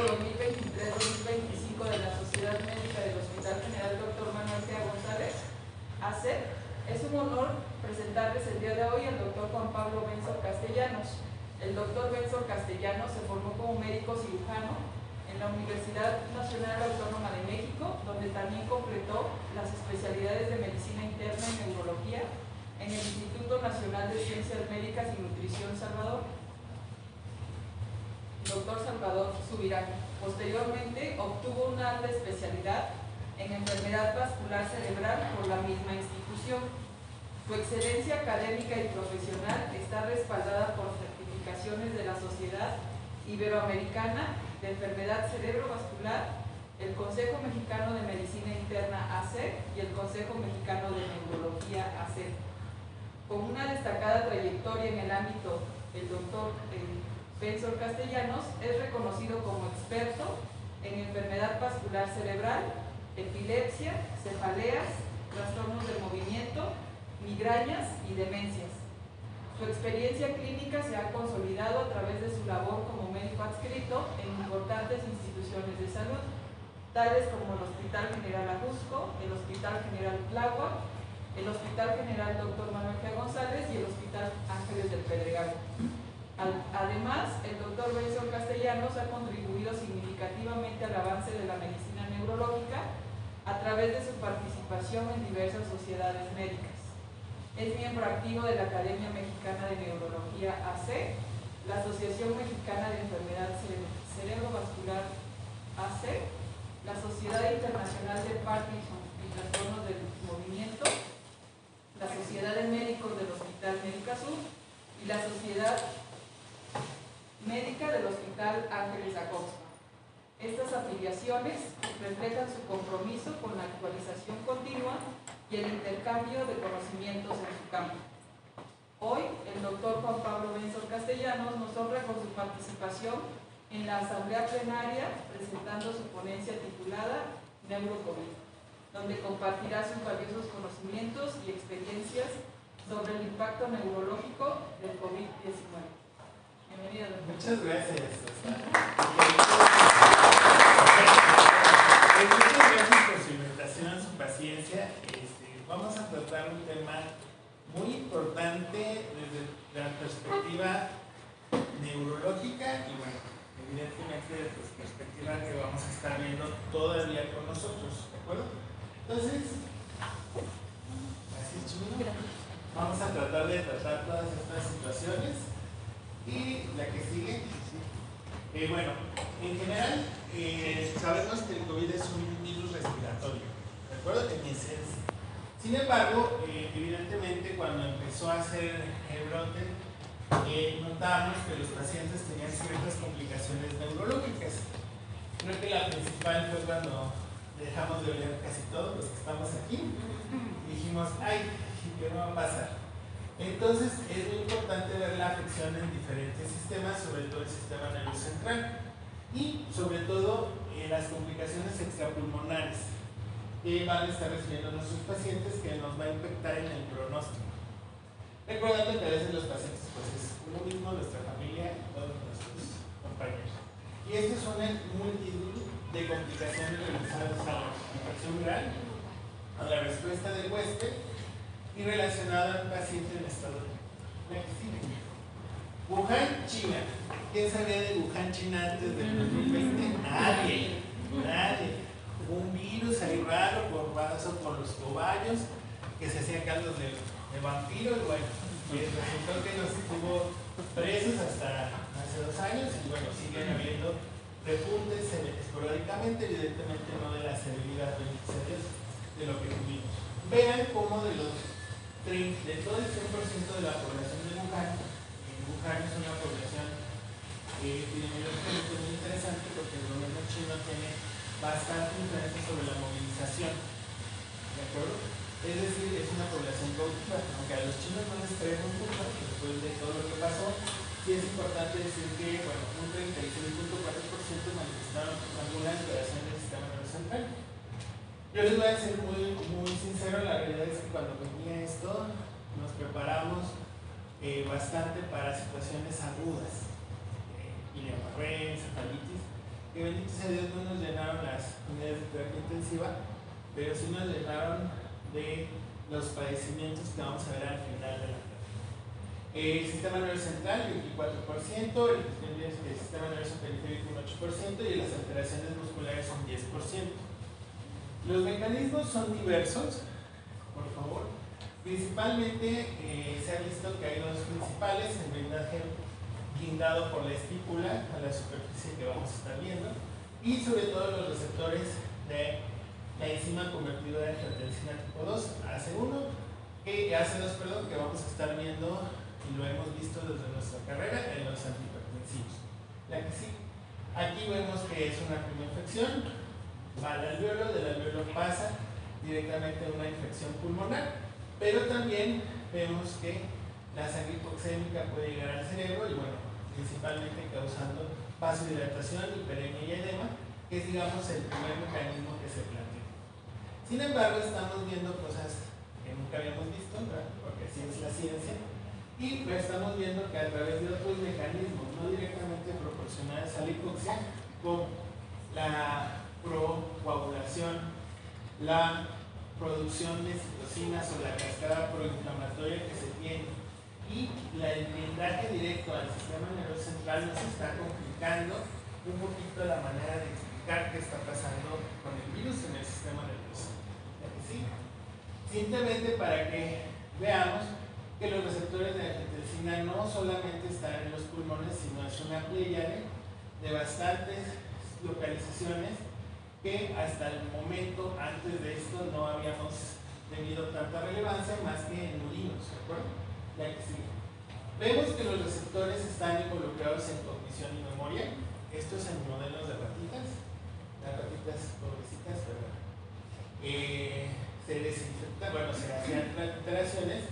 2023-2025 de la Sociedad Médica del Hospital General Dr. Manuel G. González, AC, es un honor presentarles el día de hoy al doctor Juan Pablo Benzor Castellanos. El doctor Benzor Castellanos se formó como médico cirujano en la Universidad Nacional Autónoma de México, donde también completó las especialidades de Medicina Interna y Neurología en el Instituto Nacional de Ciencias Médicas y Nutrición Salvador, Dr. Salvador Subirán. Posteriormente obtuvo una alta especialidad en enfermedad vascular cerebral por la misma institución. Su excelencia académica y profesional está respaldada por certificaciones de la Sociedad Iberoamericana de Enfermedad Cerebrovascular, el Consejo Mexicano de Medicina Interna AC y el Consejo Mexicano de Neurología AC. Con una destacada trayectoria en el ámbito, el doctor Benzor Castellanos es reconocido como experto en enfermedad vascular cerebral, epilepsia, cefaleas, trastornos del movimiento, migrañas y demencias. Su experiencia clínica se ha consolidado a través de su labor como médico adscrito en importantes instituciones de salud, tales como el Hospital General Ajusco, el Hospital General Tláhuac, el Hospital General Dr. Manuel G. González y el Hospital Ángeles del Pedregal. Además, el doctor Benzor Castellanos ha contribuido significativamente al avance de la medicina neurológica a través de su participación en diversas sociedades médicas. Es miembro activo de la Academia Mexicana de Neurología AC, la Asociación Mexicana de Enfermedad Cerebrovascular AC, la Sociedad Internacional de Parkinson y Trastornos del Movimiento, la Sociedad de Médicos del Hospital Médica Sur y la Sociedad Médica del Hospital Ángeles Acosta. Estas afiliaciones reflejan su compromiso con la actualización continua y el intercambio de conocimientos en su campo. Hoy, el doctor Juan Pablo Benzor Castellanos nos honra con su participación en la asamblea plenaria presentando su ponencia titulada NeuroCovid, donde compartirá sus valiosos conocimientos y experiencias sobre el impacto neurológico del COVID-19. Bienvenido, doctor. Muchas gracias. Muchas gracias por su invitación, su paciencia. Vamos a tratar un tema muy importante desde la perspectiva neurológica y, bueno, evidentemente desde la perspectiva que vamos a estar viendo todavía con nosotros, ¿de acuerdo? Entonces, así es, Chumino. Vamos a tratar de tratar todas estas situaciones y la que sigue. Bueno, en general, sabemos que el COVID es un virus respiratorio, ¿de acuerdo? En esencia. Sin embargo, evidentemente, cuando empezó a hacer el brote, notamos que los pacientes tenían ciertas complicaciones neurológicas. Creo que la principal fue cuando dejamos de oler casi todos los que estamos aquí y dijimos, ay, ¿qué me va a pasar? Entonces es muy importante ver la afección en diferentes sistemas, sobre todo el sistema nervioso central y sobre todo las complicaciones extrapulmonares que van a estar recibiendo nuestros pacientes, que nos va a impactar en el pronóstico. Recordando que a veces los pacientes pues es uno mismo, nuestra familia y todos nuestros compañeros. Y estos son el multitud de complicaciones relacionadas a la infección viral, a la respuesta del huésped y relacionada al paciente en estado de Wuhan, China. ¿Quién sabía de Wuhan, China antes del 2020? Nadie. Un virus ahí raro por vaso por los tobillos que se hacían caldos de vampiros. Bueno, resultó que nos estuvo presos hasta hace 2 años y bueno, siguen habiendo repuntes esporádicamente, evidentemente no de la severidad de lo que tuvimos. Vean cómo de todo el 100% de la población de Wuhan, Wuhan es una población epidemiológicamente muy interesante porque el gobierno chino tiene bastante influencia sobre la movilización, ¿de acuerdo? Es decir, es una población cautiva, aunque a los chinos no les creemos mucho después de todo lo que pasó. Sí es importante decir que, bueno, un 36.4% manifestaron alguna alteración del sistema nervioso central. Yo les voy a ser muy sincero, la realidad es que cuando venía esto nos preparamos bastante para situaciones agudas, guillain-Barré, encefalitis, que bendito sea Dios no nos llenaron las unidades de terapia intensiva, pero sí nos llenaron de los padecimientos que vamos a ver al final de la clase. El sistema nervioso central, 24%, el sistema nervioso periférico, un 8%, y las alteraciones musculares, un 10%. Los mecanismos son diversos, por favor. Principalmente se ha visto que hay dos principales: el blindaje guindado por la estípula a la superficie que vamos a estar viendo, y sobre todo los receptores de la enzima convertidora de angiotensina tipo 2, AC2, que vamos a estar viendo y lo hemos visto desde nuestra carrera en los antihipertensivos. La que sí, aquí vemos que es una primera infección, va al alveolo, del alveolo pasa directamente a una infección pulmonar, pero también vemos que la sangre hipoxémica puede llegar al cerebro y bueno, principalmente causando vasodilatación, hiperemia y edema, que es, digamos, el primer mecanismo que se plantea. Sin embargo, estamos viendo cosas que nunca habíamos visto, ¿verdad? Porque así es la ciencia, y estamos viendo que a través de otros mecanismos no directamente proporcionales a la hipoxia, como la procoagulación, la producción de citocinas o la cascada proinflamatoria que se tiene, y el blindaje directo al sistema nervioso central nos está complicando un poquito la manera de explicar qué está pasando con el virus en el sistema nervioso. ¿Sí? Simplemente para que veamos que los receptores de angiotensina no solamente están en los pulmones, sino es una pléyade de bastantes localizaciones que hasta el momento antes de esto no habíamos tenido tanta relevancia más que en urinos, ¿de acuerdo? Ya que sí. Vemos que los receptores están involucrados en cognición y memoria. Esto es en modelos de ratitas, las ratitas pobrecitas, ¿verdad? Se desinfectan, bueno, se hacían alteraciones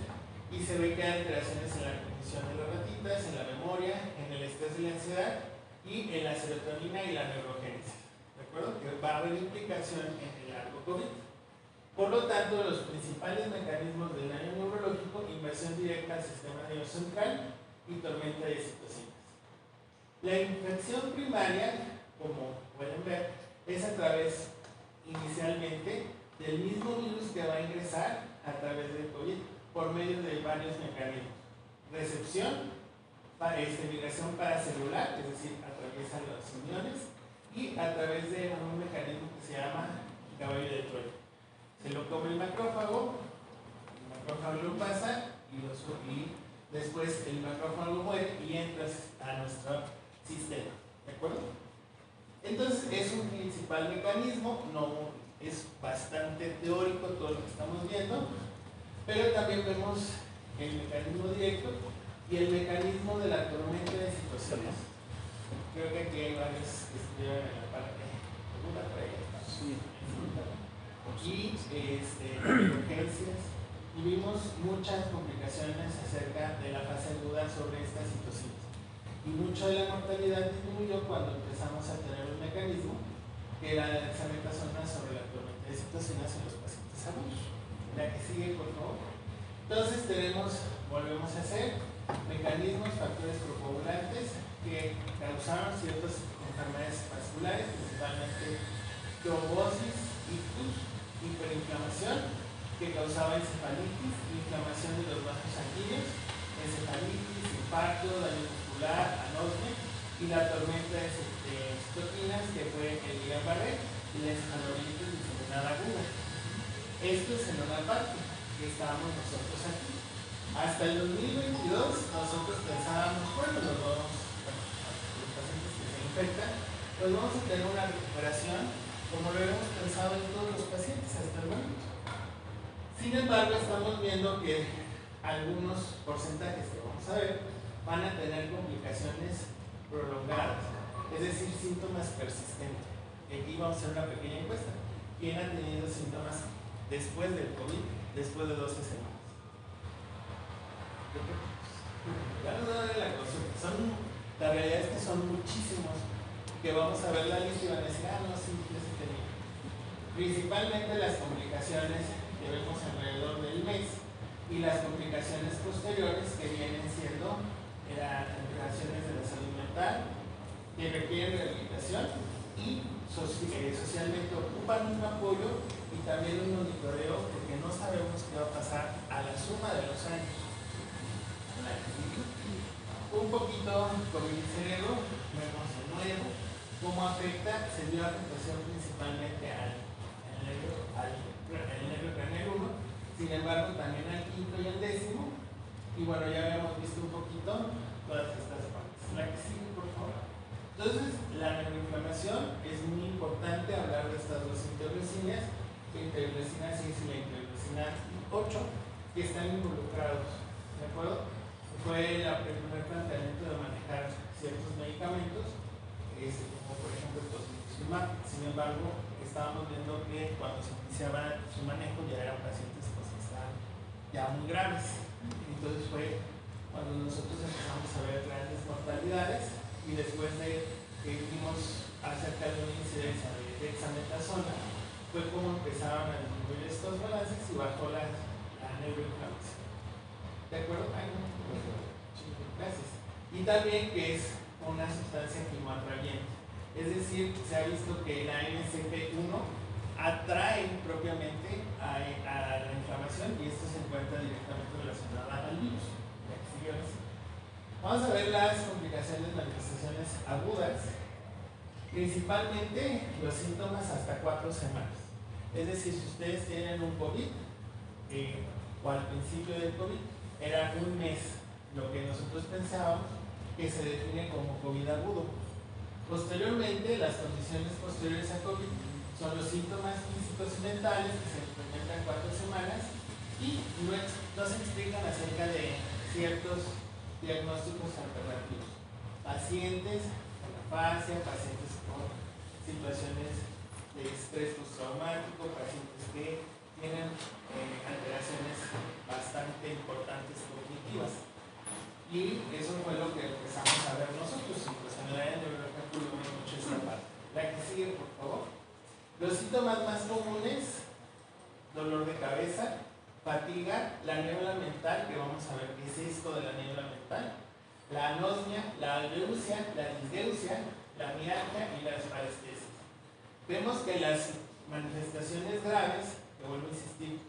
y se ve que hay alteraciones en la cognición de las ratitas, en la memoria, en el estrés y la ansiedad y en la serotonina y la neurogénesis. ¿De acuerdo? Que va a haber implicación en el largo COVID. Por lo tanto, los principales mecanismos del daño neurológico: invasión directa al sistema nervioso central y tormenta de citocinas. La infección primaria, como pueden ver, es a través inicialmente del mismo virus que va a ingresar a través del COVID por medio de varios mecanismos: recepción, migración paracelular, es decir, atraviesa los riñones, y a través de un mecanismo que se llama caballo de Troya. Se lo come el macrófago lo pasa y después el macrófago muere y entra a nuestro sistema. ¿De acuerdo? Entonces es un principal mecanismo, no es bastante teórico todo lo que estamos viendo, pero también vemos el mecanismo directo y el mecanismo de la tormenta de citocinas. Creo que aquí hay varios que estuvieron en la parte segunda, por ahí está. Sí. Y urgencias, y vimos muchas complicaciones acerca de la fase aguda sobre estas citocinas. Y mucho de la mortalidad disminuyó cuando empezamos a tener un mecanismo que era la dexametasona sobre la tormenta de citocinas en los pacientes agudos. La que sigue, por favor. Entonces volvemos a hacer mecanismos, factores procoagulantes que causaron ciertas enfermedades vasculares, principalmente trombosis, ictus, hiperinflamación que causaba encefalitis, inflamación de los vasos sanguíneos, encefalitis, infarto, daño muscular, anosmia, y la tormenta de citoquinas que fue el Guillain-Barré y la encefalomelitis diseminada aguda. Esto es en una parte que estábamos nosotros aquí. Hasta el 2022 nosotros pensábamos, bueno, los pacientes que se infectan, pues vamos a tener una recuperación como lo hemos pensado en todos los pacientes hasta el momento. Sin embargo, estamos viendo que algunos porcentajes que vamos a ver van a tener complicaciones prolongadas, es decir, síntomas persistentes. Y aquí vamos a hacer una pequeña encuesta. ¿Quién ha tenido síntomas después del COVID, después de 12 semanas? Ya nos van a ver la consulta. La realidad es que son muchísimos que vamos a ver la lista y van a decir, no, sí, yo sí tenía. Principalmente las complicaciones que vemos alrededor del mes y las complicaciones posteriores que vienen siendo las alteraciones de la salud mental que requieren rehabilitación y socialmente ocupan un apoyo y también un monitoreo, porque no sabemos qué va a pasar a la suma de los años. Un poquito con el cerebro, vemos de nuevo cómo afecta, se dio afectación principalmente al nervio craneal 1, sin embargo también al quinto y al décimo, y bueno, ya habíamos visto un poquito todas estas partes. La que sigue, por favor. Entonces, la neuroinflamación es muy importante hablar de estas dos interleucinas, la interleucina 6 y la interleucina 8, que están involucrados, ¿de acuerdo? Fue el primer planteamiento de manejar ciertos medicamentos, como por ejemplo el tocilizumab. Sin embargo, estábamos viendo que cuando se iniciaba su manejo ya eran pacientes pues, que estaban ya muy graves. Entonces fue cuando nosotros empezamos a ver grandes mortalidades y después de que vimos acerca de una incidencia de dexametasona, fue como empezaron a disminuir estos balances y bajó la neuroinflamación. ¿De acuerdo? Gracias. Y también que es una sustancia quimoatrayente. Es decir, se ha visto que la MCP1 atrae propiamente a la inflamación y esto se encuentra directamente relacionado al virus. Vamos a ver las complicaciones, manifestaciones agudas, principalmente los síntomas hasta 4 semanas. Es decir, si ustedes tienen un COVID, o al principio del COVID, era un mes, lo que nosotros pensábamos que se define como COVID agudo. Posteriormente, las condiciones posteriores a COVID son los síntomas físicos y mentales que se experimentan 4 semanas y no se explican acerca de ciertos diagnósticos alternativos. Pacientes con afasia, pacientes con situaciones de estrés postraumático, pacientes que tienen alteraciones bastante importantes cognitivas. Y eso fue lo que empezamos a ver nosotros, y pues en el área de neurología cubrimos mucho esta parte. La que sigue, por favor. Los síntomas más comunes: dolor de cabeza, fatiga, la niebla mental, que vamos a ver qué es esto de la niebla mental, la anosmia, la algeusia, la disgeusia, la mialgia y las parestesias. Vemos que las manifestaciones graves, que vuelvo a insistir,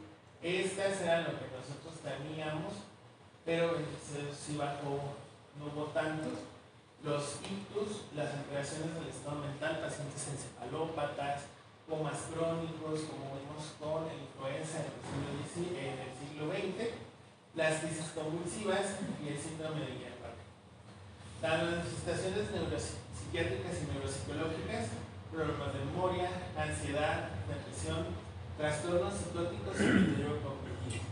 estas eran lo que nosotros teníamos, pero si bajo no hubo tantos. Los ictus, las alteraciones del estado mental, pacientes encefalópatas, comas crónicos, como vimos con la influenza en el siglo XX, las crisis convulsivas y el síndrome de Guillain-Barré. Las manifestaciones neuropsiquiátricas y neuropsicológicas, problemas de memoria, ansiedad, depresión, trastornos psicóticos y deterioro cognitivo.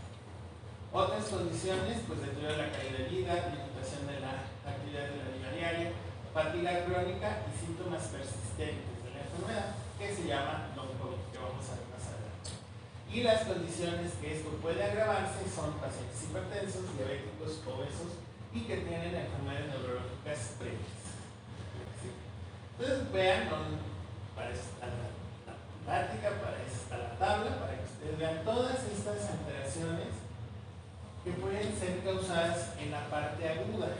Otras condiciones, pues deterioro de la calidad de vida, limitación de la actividad de la vida diaria, fatiga crónica y síntomas persistentes de la enfermedad, que se llama long COVID, que vamos a ver más adelante. Y las condiciones que esto puede agravarse son pacientes hipertensos, diabéticos, obesos y que tienen enfermedades neurológicas previas. Entonces vean, para eso está la práctica, para eso está la tabla, para que ustedes vean todas estas alteraciones que pueden ser causadas en la parte aguda,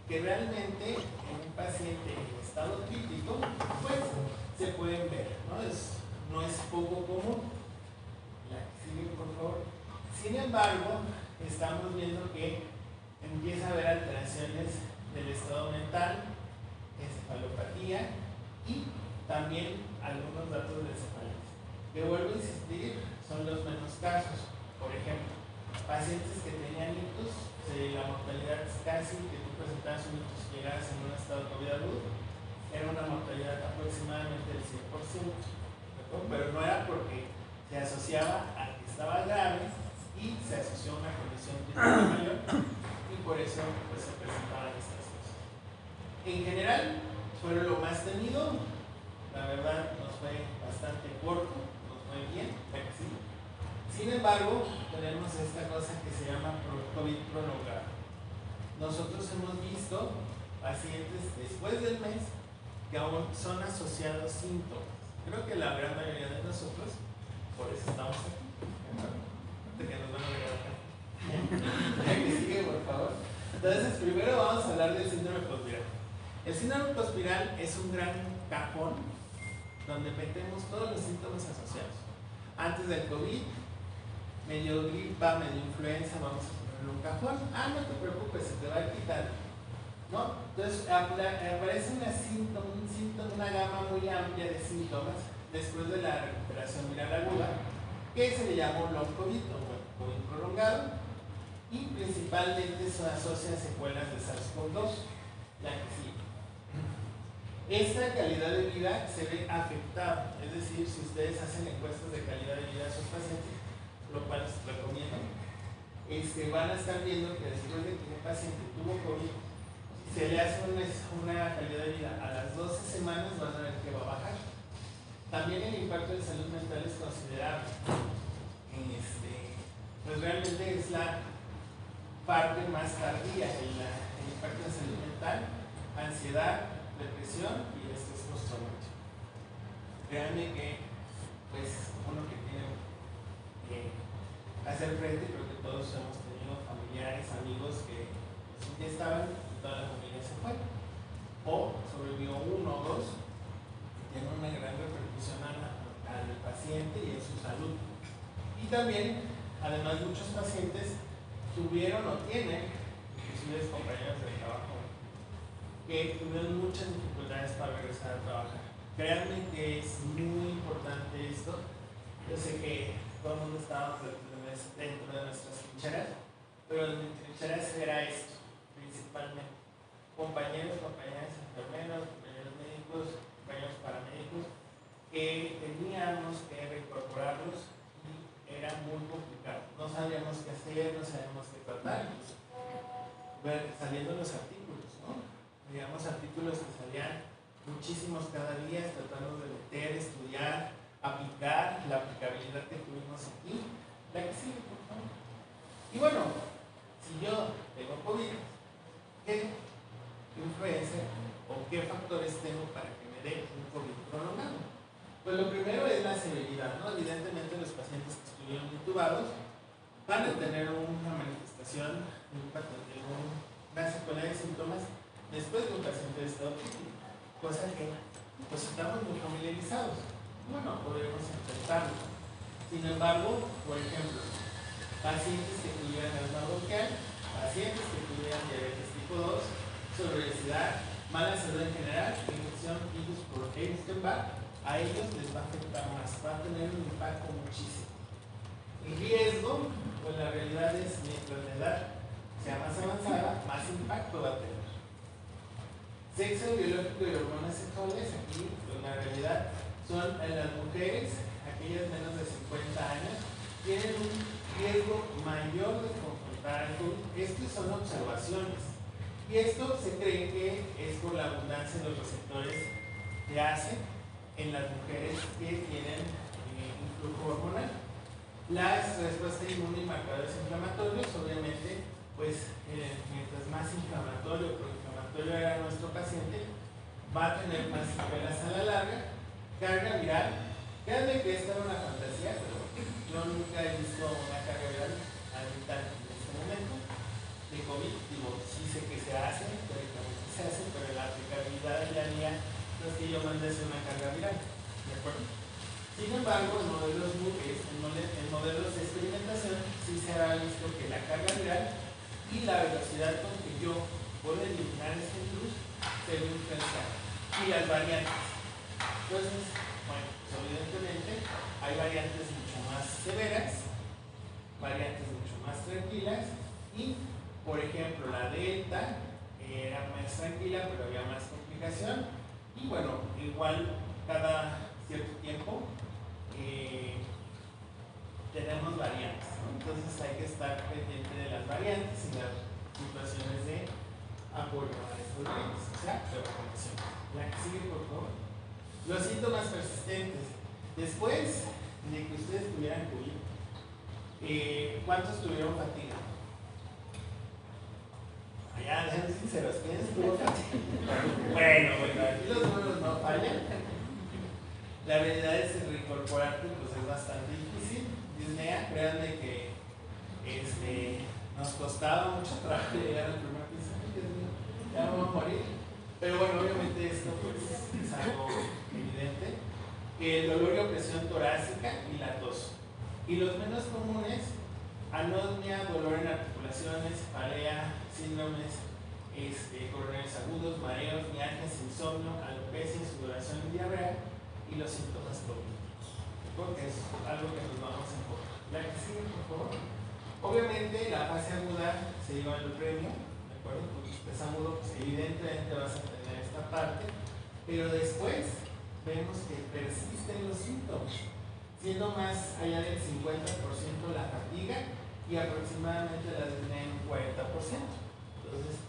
que realmente en un paciente en estado crítico, pues se pueden ver, no es poco común. La que sigue, por favor. Sin embargo, estamos viendo que empieza a haber alteraciones del estado mental, encefalopatía y también algunos datos de encefalitis, que vuelvo a insistir, son los menos casos. Por ejemplo, pacientes que tenían ictus, la mortalidad es casi que tú presentabas un ictus y llegaras en un estado de COVID agudo, era una mortalidad aproximadamente del 100%, pero no era porque se asociaba a que estaba grave y se asoció a una condición clínica mayor y por eso pues, se presentaban estas cosas. En general, fueron lo más temido, la verdad nos fue bastante corto, nos fue bien, pero sí. Sin embargo, tenemos esta cosa que se llama COVID prolongado. Nosotros hemos visto pacientes después del mes que aún son asociados síntomas. Creo que la gran mayoría de nosotros, por eso estamos aquí. Que nos van a ver acá. Que sigue, por favor. Entonces, primero vamos a hablar del síndrome pospiral. El síndrome pospiral es un gran cajón donde metemos todos los síntomas asociados. Antes del COVID, medio gripa, medio influenza, vamos a ponerle un cajón. No te preocupes, se te va a quitar, ¿no? Entonces aparece una gama muy amplia de síntomas después de la recuperación viral aguda, que se le llama long COVID o COVID prolongado, y principalmente se asocia a secuelas de SARS-CoV-2, la que sigue. Esta calidad de vida se ve afectada, es decir, si ustedes hacen encuestas de calidad de vida a sus pacientes, lo cual les recomiendo, van a estar viendo que después de que un paciente tuvo COVID, se le hace una calidad de vida a las 12 semanas, van a ver que va a bajar. También el impacto de salud mental es considerable. Pues realmente es la parte más tardía, el impacto de salud mental, ansiedad, depresión y estrés postraumático. Créanme que pues uno que tiene que hacer frente, creo que todos hemos tenido familiares, amigos que pues, ya estaban y toda la familia se fue, o sobrevivió uno o dos, y tiene una gran repercusión al paciente y en su salud. Y también, además, muchos pacientes tuvieron o tienen, inclusive compañeros de trabajo, que tuvieron muchas dificultades para regresar a trabajar. Créanme que es muy importante esto. Yo sé que todo el mundo estábamos dentro de nuestras trincheras, pero en mi trinchera era esto, principalmente. Compañeros, compañeras enfermeros, compañeros médicos, compañeros paramédicos, que teníamos que reincorporarlos y era muy complicado. No sabíamos qué hacer, no sabíamos qué tratar. Saliendo los artículos, ¿no? Digamos, artículos que salían muchísimos cada día, tratando de meter, estudiar, aplicar la aplicabilidad que tuvimos aquí. La que sigue, por favor. Y bueno, si yo tengo COVID, ¿qué influencia o qué factores tengo para que me dé un COVID prolongado? Pues lo primero es la severidad, ¿no? Evidentemente los pacientes que estuvieron intubados van a tener una manifestación, una secuela de síntomas después de un paciente de estado crítico, cosa que pues estamos muy familiarizados. Bueno, podremos enfrentarlo. Sin embargo, por ejemplo, pacientes que tuvieran asma bronquial, pacientes que tuvieran diabetes tipo 2, obesidad, mala salud en general, infección virus por Epstein-Barr, a ellos les va a afectar más, va a tener un impacto muchísimo. El riesgo, pues la realidad es mientras la edad sea más avanzada, más impacto va a tener. Sexo biológico y hormonas sexuales, aquí pues la realidad son en las mujeres, aquellas menos de 50 años, tienen un riesgo mayor de confrontar al COVID. Estas son observaciones. Y esto se cree que es por la abundancia de los receptores de ACE en las mujeres que tienen influjo hormonal. Las respuestas inmune y marcadores inflamatorios, obviamente, pues mientras más inflamatorio o proinflamatorio era nuestro paciente, va a tener más secuelas a la larga. Carga viral, créanme que esta era una fantasía, pero yo nunca he visto una carga viral ahorita en este momento de COVID. Digo, sí sé que se hace, teóricamente se hace, pero la aplicabilidad día a día no es que yo mande a hacer una carga viral, ¿de acuerdo? Sin embargo, en modelos de experimentación sí se ha visto que la carga viral y la velocidad con que yo puedo eliminar este virus se ve influenciada. Y las variantes. Entonces, bueno, pues evidentemente hay variantes mucho más severas, variantes mucho más tranquilas y, por ejemplo, la delta era más tranquila pero había más complicación y bueno, igual cada cierto tiempo tenemos variantes, ¿no? Entonces hay que estar pendiente de las variantes y las situaciones de apoyo a estos variantes, o sea, de vacunación. La que sigue, por favor. Los síntomas persistentes. Después de que ustedes tuvieran COVID, ¿cuántos tuvieron fatiga? Allá, sean sinceros, ¿quiénes tuvo fatiga? Bueno, aquí los números no fallan. La realidad es reincorporarte, pues es bastante difícil. Disnea, créanme que nos costaba mucho trabajo llegar al primer piso. Ya vamos a morir. Pero bueno, obviamente esto pues, es algo evidente. que el dolor y opresión torácica y la tos. Y los menos comunes, anosmia, dolor en articulaciones, cefalea, síndromes coronarios agudos, mareos, mialgias, insomnio, alopecia, sudoración y diarrea, y los síntomas cognitivos. Porque es algo que nos vamos a enfocar. La que sigue, por favor. Obviamente, la fase aguda se lleva el premio, ¿de acuerdo? Porque si es agudo, pues evidentemente vas a tener esta parte, pero después vemos que persisten los síntomas, siendo más allá del 50% la fatiga y aproximadamente la disnea en un 40%. Entonces,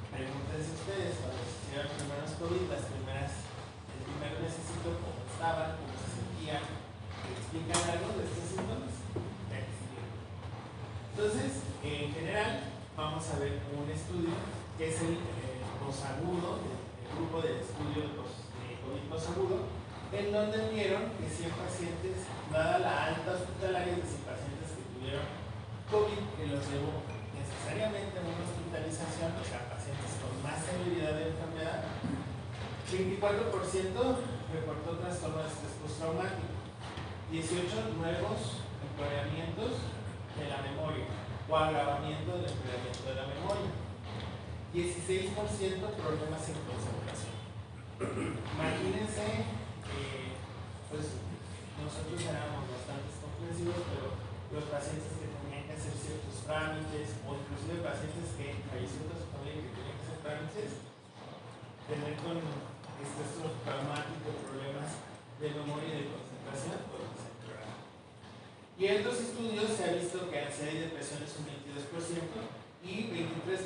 pregúntense ustedes, cuando se hicieron los primeros COVID, el primer necesito, cómo estaban, cómo se sentían, ¿explican algo de estos síntomas? Entonces, en general, vamos a ver un estudio que es el posagudo, el grupo de estudio de COVID posagudo, en donde vieron que 100 pacientes, dada la alta hospitalaria de 100 pacientes que tuvieron COVID, que los llevó necesariamente a una hospitalización, o sea, pacientes con más severidad de enfermedad, 24% reportó trastorno de estrés postraumático, 18 nuevos empeoramientos de la memoria o agravamiento del empeoramiento de la memoria, 16% problemas en concentración. Imagínense, pues nosotros éramos bastante comprensivos, pero los pacientes que tenían que hacer ciertos trámites, o inclusive pacientes que fallecieron de su familia que tenían que hacer trámites, tener con estrés traumático, problemas de memoria y de concentración, pues se empeoraron. Y en otros estudios se ha visto que ansiedad y depresión es un 22% y 23%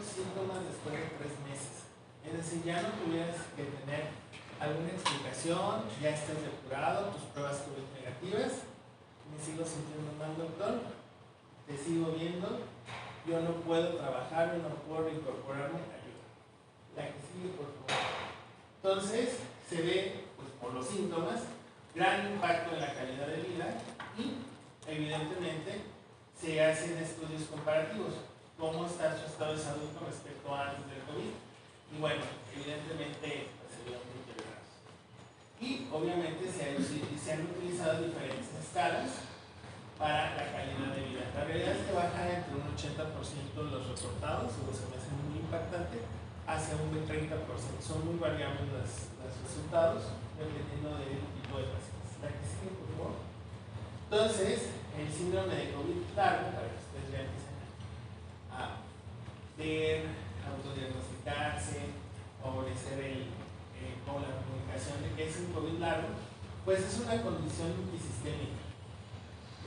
síntomas después de 3 meses. Es decir, ya no tuvieras que tener alguna explicación, ya estás depurado, tus pruebas COVID negativas, me sigo sintiendo mal, doctor, te sigo viendo, yo no puedo trabajar, yo no puedo incorporarme, ayuda. La que sigue, por favor. Entonces, se ve, pues, por los síntomas, gran impacto en la calidad de vida y, evidentemente, se hacen estudios comparativos. ¿Cómo está su estado de salud con respecto a antes del COVID? Y bueno, evidentemente, pues, se vieron muy deteriorados. Y, obviamente, se han utilizado diferentes escalas para la calidad de vida. La realidad es que baja entre un 80% los reportados, o se me hace muy impactante, hacia un 30%. Son muy variables los resultados, dependiendo del tipo de pacientes. La que sigue, por favor. Entonces, el síndrome de COVID largo, para que ustedes ya empiecen a ver, autodiagnosticarse, favorecer con la comunicación de que es un COVID largo, pues es una condición multisistémica.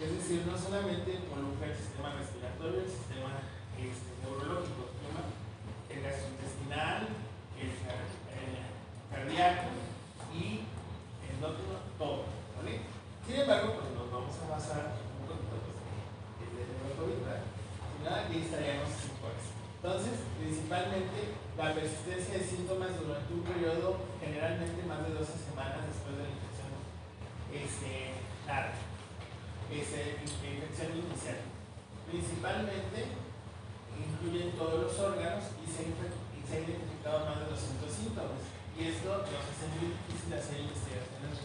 Es decir, no solamente involucra el sistema respiratorio, el sistema neurológico, el gastrointestinal, el cardíaco y el endocrino, todo, ¿vale? Sin embargo, pues nos vamos a basar un poquito en el COVID, ¿verdad? Si no, aquí estaríamos 5 horas. Entonces, principalmente, la persistencia de síntomas durante un periodo generalmente más de 12 semanas después de la infección larga. Infección inicial. Principalmente incluyen todos los órganos y se ha identificado más de 200 síntomas. Y esto nos hace muy difícil hacer investigaciones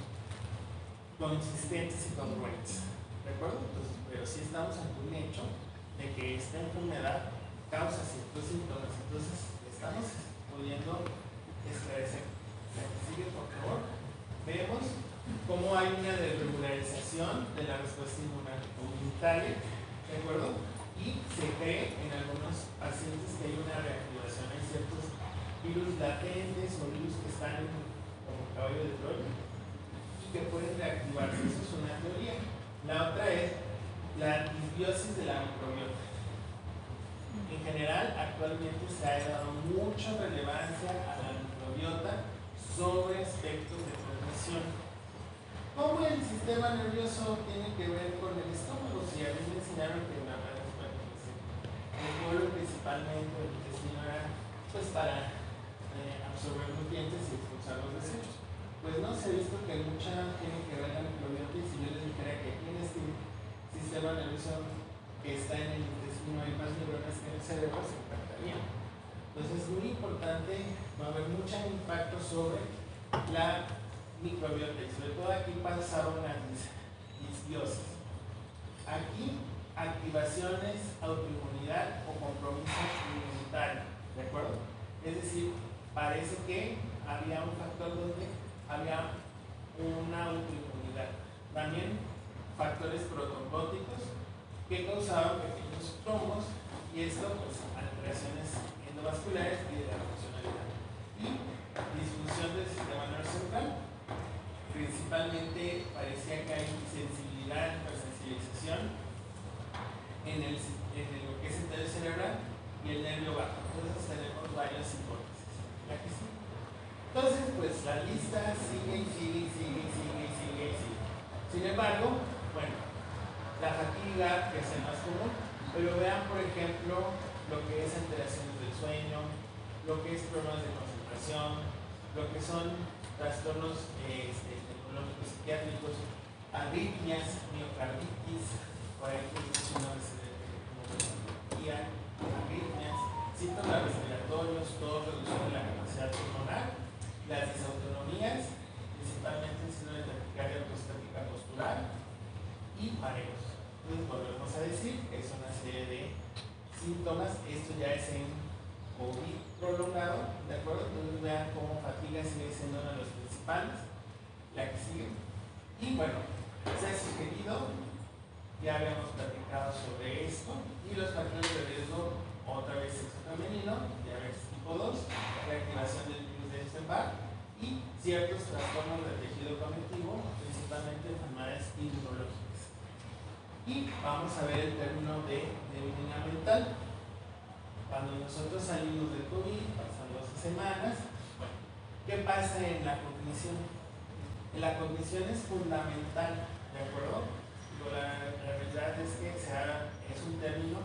consistentes y congruentes. ¿De acuerdo? Entonces, pero sí estamos ante un hecho de que esta enfermedad causa ciertos síntomas. Entonces, estamos pudiendo esclarecer. La que sigue, por favor. Vemos cómo hay una desregularización de la respuesta inmunitaria, ¿de acuerdo? Y se cree en algunos pacientes que hay una reactivación. Hay ciertos virus latentes o virus que están como caballo de Troya y que pueden reactivarse. Eso es una teoría. La otra es la disbiosis de la microbiota. En general, actualmente se ha dado mucha relevancia a la microbiota sobre aspectos de transmisión. ¿Cómo el sistema nervioso tiene que ver con el estómago? Si a mí me enseñaron que la el pueblo principalmente el intestino era pues para absorber nutrientes y expulsar los desechos. Pues no, se ha visto que mucha tiene que ver la microbiota, y si yo les dijera que aquí en este sistema nervioso que está en el intestino hay más neuronas que en el cerebro, se impactaría. Entonces es muy importante, va a haber mucho impacto sobre la microbiota y sobre todo aquí pasaron las disbiosis. Aquí, activaciones, autoinmunidad o compromiso inmunitario, ¿de acuerdo? Es decir, parece que había un factor donde había una autoinmunidad. También factores protrombóticos que causaban pequeños trombos y esto, pues, alteraciones endovasculares y de la funcionalidad. Y disfunción del sistema nervioso central. Principalmente parecía que hay sensibilidad, hipersensibilización en lo que es el tallo cerebral y el nervio vago. Entonces tenemos varias hipótesis. Aquí sí. Entonces, pues la lista sigue y sigue y sigue y sigue y sigue y sigue. Sin embargo, bueno, la fatiga, que es el más común, pero vean, por ejemplo, lo que es alteraciones del sueño, lo que es problemas de concentración, lo que son trastornos neurológicos psiquiátricos, arritmias, miocarditis, por ejemplo, arritmias, síntomas respiratorios, todo reducción de la capacidad pulmonar, las disautonomías, principalmente el síndrome de taquicardia prostática postural y mareos. Entonces volvemos a decir que es una serie de síntomas. Esto ya es en COVID prolongado, ¿de acuerdo? Entonces vean cómo fatiga sigue siendo uno de los principales, la que sigue. Y bueno, se ha sugerido, ya habíamos platicado sobre esto, y los factores de riesgo, otra vez sexo femenino, diabetes tipo 2, reactivación del virus de Epstein-Barr y ciertos trastornos del tejido conectivo, principalmente enfermedades inmunológicas. Y vamos a ver el término de debilidad mental. Cuando nosotros salimos del COVID, pasan 12 semanas, bueno, ¿qué pasa en la cognición? En la cognición es fundamental, ¿de acuerdo? La realidad es que es un término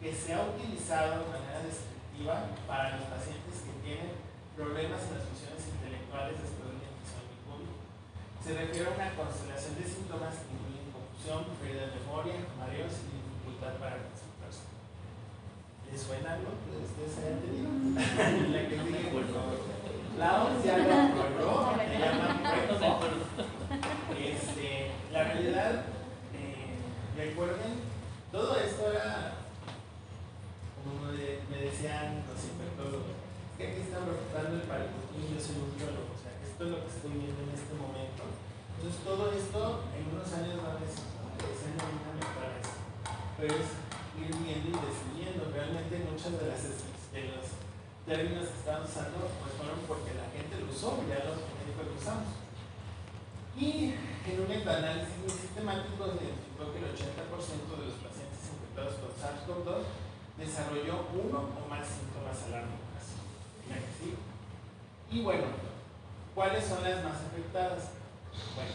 que se ha utilizado de manera descriptiva para los pacientes que tienen problemas en las funciones intelectuales después de la infección de COVID. Se refiere a una constelación de síntomas que incluyen confusión, pérdida de memoria, mareos y dificultad para concentrarse. ¿Les suena algo que ustedes hayan tenido? La que sigue, por favor. La OMS ya lo acordó, le llaman la realidad, recuerden, todo esto era, como me decían los infectólogos, que aquí están reportando el paricutín, yo soy un biólogo, o sea, esto es lo que estoy viendo en este momento. Entonces todo esto en unos años va a decir, para esto, pero es ir viendo y decidiendo. Realmente muchos de los términos que están usando pues fueron porque la gente lo usó, ya los médicos lo usamos. Y en un metanálisis muy sistemático se identificó que el 80% de los pacientes infectados con SARS-CoV-2 desarrolló uno o más síntomas alármicos. ¿Sí? Y bueno, ¿cuáles son las más afectadas? Bueno,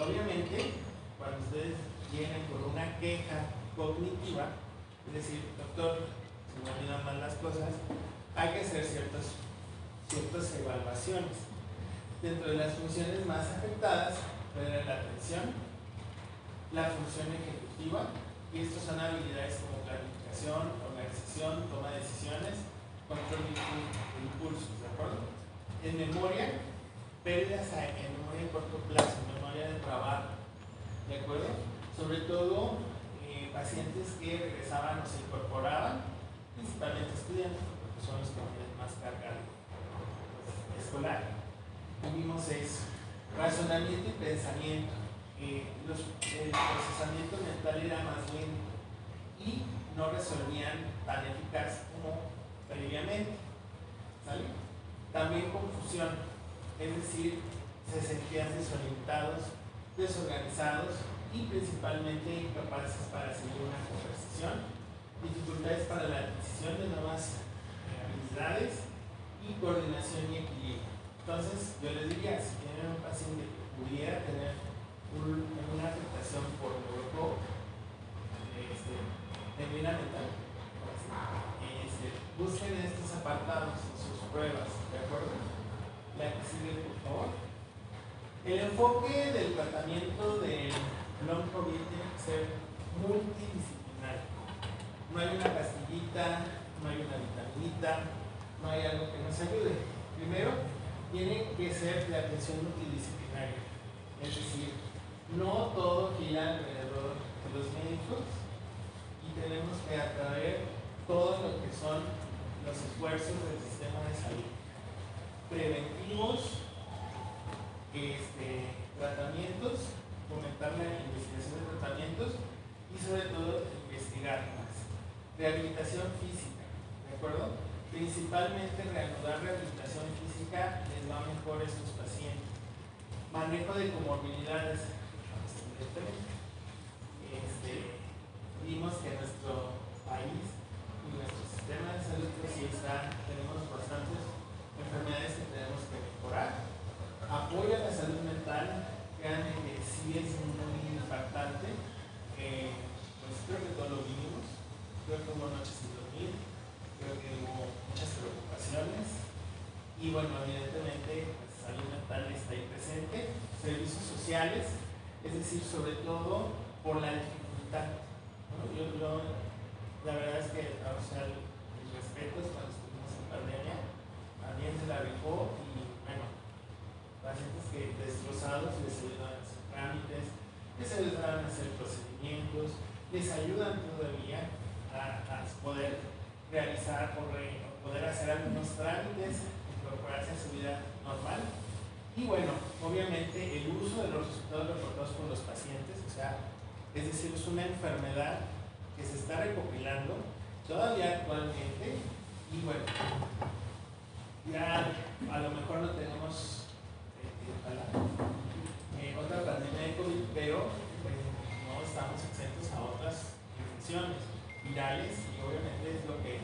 obviamente, cuando ustedes vienen con una queja cognitiva, es decir, doctor, se me olvidan mal las cosas, hay que hacer ciertas evaluaciones. Dentro de las funciones más afectadas pueden ser la atención, la función ejecutiva, y estas son habilidades como planificación, organización, toma de decisiones, control de impulsos, ¿de acuerdo? En memoria, pérdidas en memoria a corto plazo, memoria de trabajo, ¿de acuerdo? Sobre todo pacientes que regresaban o se incorporaban, principalmente estudiantes, porque son los que tienen más carga escolar. Vimos eso, razonamiento y pensamiento. El procesamiento mental era más lento y no resolvían tan eficaz como previamente. ¿Sale? También confusión, es decir, se sentían desorientados, desorganizados y principalmente incapaces para seguir una conversación, dificultades para la adquisición de nuevas habilidades y coordinación y equilibrio. Entonces, yo les diría, si tienen un paciente que pudiera tener una afectación por neurocog, debilidad mental, busquen estos apartados en sus pruebas, ¿de acuerdo? La que sigue, por favor. El enfoque del tratamiento del long COVID tiene que ser multidisciplinario. No hay una pastillita, no hay una vitaminita, no hay algo que nos ayude. Primero, tiene que ser de atención multidisciplinaria. Es decir, no todo gira alrededor de los médicos y tenemos que atraer todo lo que son los esfuerzos del sistema de salud. Preventivos, tratamientos, fomentar la investigación de tratamientos y sobre todo investigar más. Rehabilitación física, ¿de acuerdo? Principalmente reanudar rehabilitación física les va mejor a estos pacientes. Manejo de comorbilidades. Vimos que nuestro país y nuestro sistema de salud pues sí tenemos bastantes enfermedades que tenemos que mejorar. Apoyo a la salud mental, créanme que sí es muy impactante. Pues creo que todos lo vivimos, creo que hubo noches sin dormir, creo que hubo muchas preocupaciones y bueno, evidentemente pues, salud mental está ahí presente. Servicios sociales, es decir, sobre todo por la dificultad, ¿no? Yo la verdad es que, o sea, el respeto es cuando estuvimos en pandemia, también se la rifó y bueno, pacientes que destrozados les ayudan a hacer trámites, les ayudan a hacer procedimientos, les ayudan todavía a poder realizar o poder hacer algunos trámites, incorporarse a su vida normal. Y bueno, obviamente el uso de los resultados reportados por los pacientes, o sea, es decir, es una enfermedad que se está recopilando todavía actualmente y bueno, ya a lo mejor no tenemos otra pandemia de COVID, pero no estamos exentos a otras infecciones virales y obviamente es lo que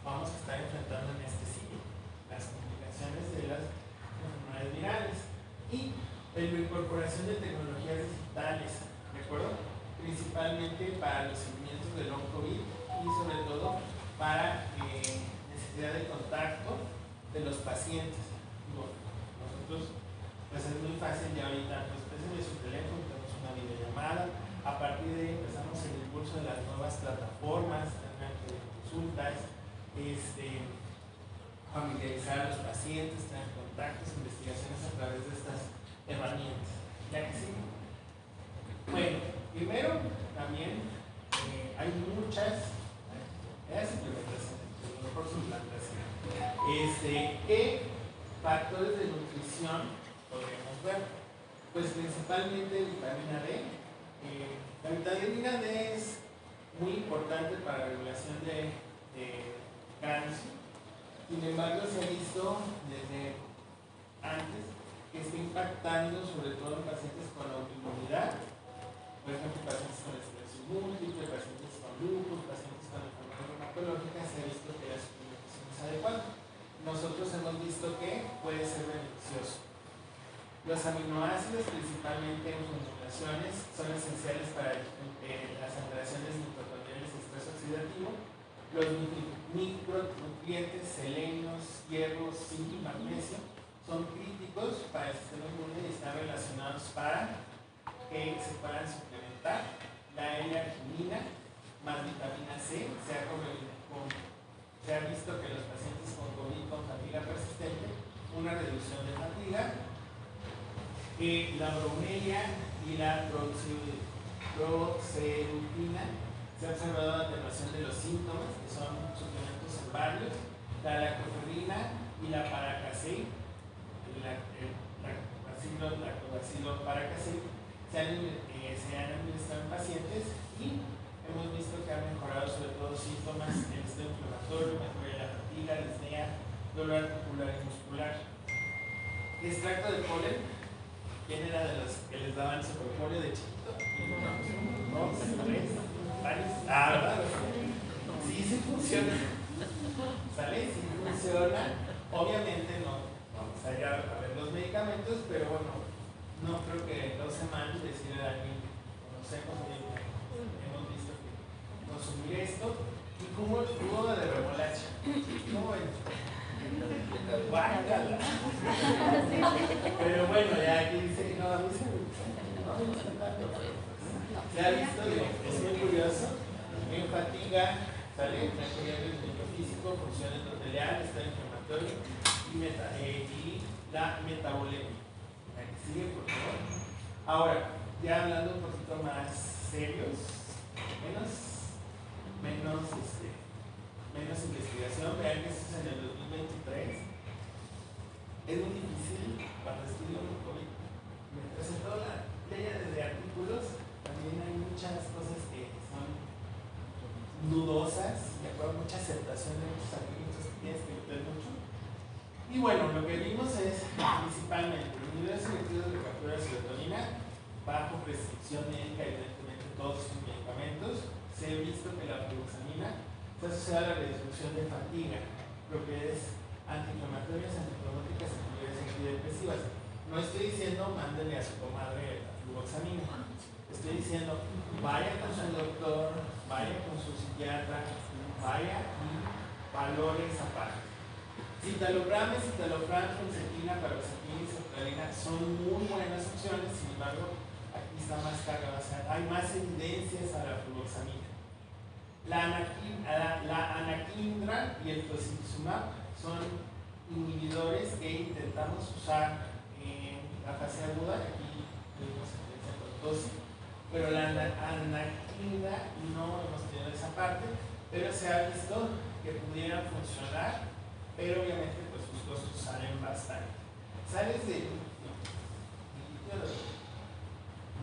vamos a estar enfrentando en este siglo, las complicaciones de las enfermedades virales y la incorporación de tecnologías digitales, ¿de acuerdo? Principalmente para los seguimientos del long COVID y sobre todo para necesidad de contacto de los pacientes. Bueno, nosotros pues es muy fácil ya ahorita, pues préstame su teléfono, tenemos una videollamada, a partir de ahí empezamos el impulso de las nuevas plataformas, de consultas, familiarizar a los pacientes, tener contactos, investigaciones a través de estas herramientas. ¿Ya que sí? Bueno, primero también hay muchas implementaciones, por su implantación. ¿Qué factores de nutrición podemos ver? Pues principalmente vitamina D. La vitamina D es muy importante para la regulación de calcio. Sin embargo, se ha visto desde antes que está impactando sobre todo en pacientes con autoinmunidad, por ejemplo, pacientes con esclerosis múltiple, pacientes con lupus, pacientes con enfermedades reumatológicas. Se ha visto que la suplementación es adecuada. Nosotros hemos visto que puede ser beneficioso. Los aminoácidos, principalmente en formulaciones, son esenciales para las alteraciones mitocondriales y estrés oxidativo. Los micronutrientes, selenios, hierro, zinc y magnesio son críticos para el sistema inmune y están relacionados para que se puedan suplementar. La L-arginina más vitamina C se ha visto que los pacientes con COVID con fatiga persistente, una reducción de fatiga. La bromelia y la proxerutina se ha observado la atenuación de los síntomas, que son suplementos en varios. La lactoferrina y la paracasei, lactobacillus se han administrado en pacientes y hemos visto que han mejorado sobre todo síntomas del sistema inflamatorio, mejoría de la fatiga, disnea, dolor articular y muscular. Extracto de polen. ¿Quién era de los que les daban superpolio de chiquito? ¿No? ¿Varios? ¿Verdad? Sí funciona. ¿Sale? Sí funciona. Obviamente no vamos a ir a ver los medicamentos, pero bueno, no creo que cause mal decirle a alguien que conocemos, hemos visto que consumir esto y como el jugo de remolacha. ¿Cómo ven? Guácala. Pero bueno, ya aquí dice, no, a mí se me gusta. Se ha visto, es muy curioso, en fatiga, ¿sale? Mejoría del rendimiento físico, función endotelial, estado inflamatorio y la metabolemia. La que sigue, por favor. Ahora, ya hablando un poquito más serios, menos investigación, vean que esto es en el 2023. Es muy difícil cuando estudio un COVID. Me presentó la playa de artículos, también hay muchas cosas que son dudosas, de acuerdo, mucha aceptación de muchos argumentos que tienes que meter mucho. Y bueno, lo que vimos es principalmente niveles selectivos de captura de serotonina bajo prescripción médica, evidentemente todos sus medicamentos. Se ha visto que la fluoxamina está asociada a la reducción de fatiga, propiedades antiinflamatorias, antiprobóticas, antidepresivas. No estoy diciendo mándele a su comadre la fluoxamina. Estoy diciendo vaya con su doctor, vaya con su psiquiatra, vaya y valores aparte. Citalopram, fluoxetina, paroxetina y sertralina son muy buenas opciones, sin embargo, aquí está más carga, o sea, hay más evidencias a la fluoxamina. La anakinra y el tocilizumab son inhibidores que intentamos usar en la fase aguda, aquí tuvimos experiencia con tosi, pero la anakinra no hemos tenido esa parte, pero se ha visto que pudieran funcionar, pero obviamente pues sus costos salen bastante. Sales de litio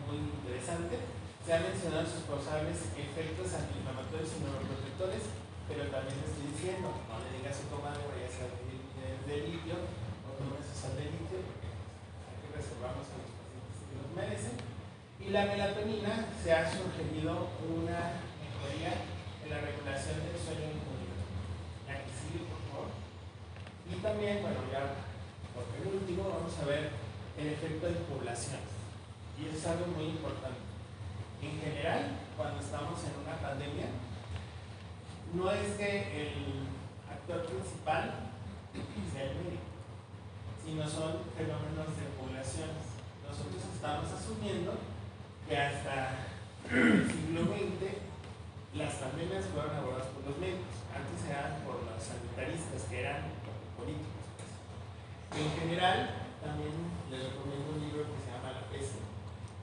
muy interesante. Se han mencionado sus posibles efectos antiinflamatorios y neuroprotectores, pero también le estoy diciendo, no le digas a su comadre vaya a ser de litio o tome su sal de litio, porque hay que reservarnos a los pacientes que los merecen. Y la melatonina se ha sugerido una mejoría en la regulación del sueño inmunitario. Aquí sigue, por favor. Y también, bueno, ya por último, vamos a ver el efecto de población. Y eso es algo muy importante. En general, cuando estamos en una pandemia, no es que el actor principal sea el médico, sino son fenómenos de poblaciones. Nosotros estamos asumiendo que hasta el siglo XX las pandemias fueron abordadas por los médicos. Antes eran por los sanitaristas, que eran políticos. En general, también les recomiendo un libro que se llama La peste,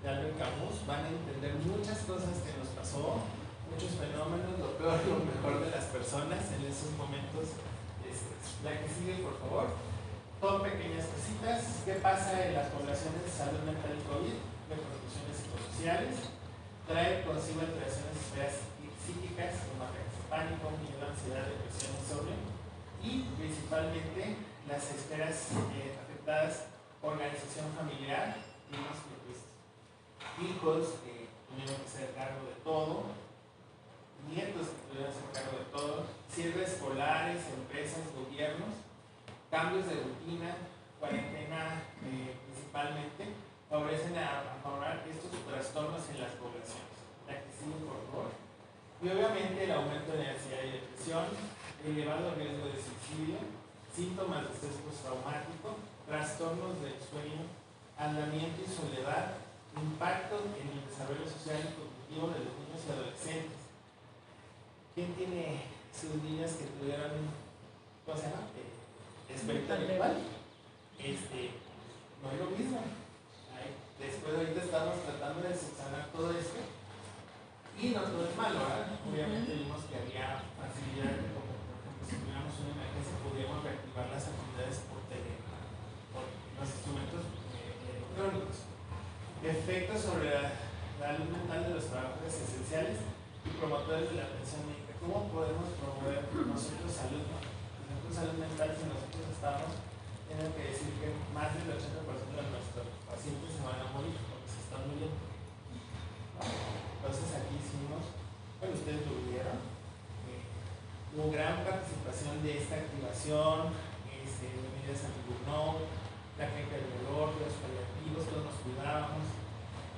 de Albert Camus. Van a entender muchas cosas que nos pasó, muchos fenómenos, lo peor y lo mejor de las personas en esos momentos. La que sigue, por favor. Son pequeñas cositas. ¿Qué pasa en las poblaciones de salud mental y COVID? Repercusiones psicosociales. Trae consigo alteraciones de esferas psíquicas como ataques de pánico, miedo, ansiedad, depresión, insomnio. Y principalmente las esferas afectadas, organización familiar y más hijos que tuvieron que ser cargo de todo, nietos que tuvieron que ser cargo de todo, cierres escolares, empresas, gobiernos, cambios de rutina, cuarentena principalmente, favorecen a mejorar estos trastornos en las poblaciones. La que sigue, por favor. Y obviamente el aumento de ansiedad y depresión, elevado riesgo de suicidio, síntomas de estrés postraumático, trastornos del sueño, aislamiento y soledad, impacto en el desarrollo social y cognitivo de los niños y adolescentes. ¿Quién tiene sus niños que tuvieron, ¿cómo se llama? Espectro igual? No es lo mismo. Después ahorita estamos tratando de subsanar todo esto y no todo es malo, ¿verdad? Obviamente vimos que había facilidad de, como por ejemplo si tuviéramos una emergencia podríamos reactivar las actividades por los instrumentos electrónicos. Efectos sobre la salud mental de los trabajadores esenciales y promotores de la atención médica. ¿Cómo podemos promover nosotros salud? Nosotros salud mental si nosotros estamos, tengo que decir que más del 80% de nuestros pacientes se van a morir porque se están muriendo. Entonces aquí hicimos, bueno, ustedes lo vieron, hubo gran participación de esta activación, medidas anti-burnout, la clínica del dolor, los paliativos, todos nos cuidábamos,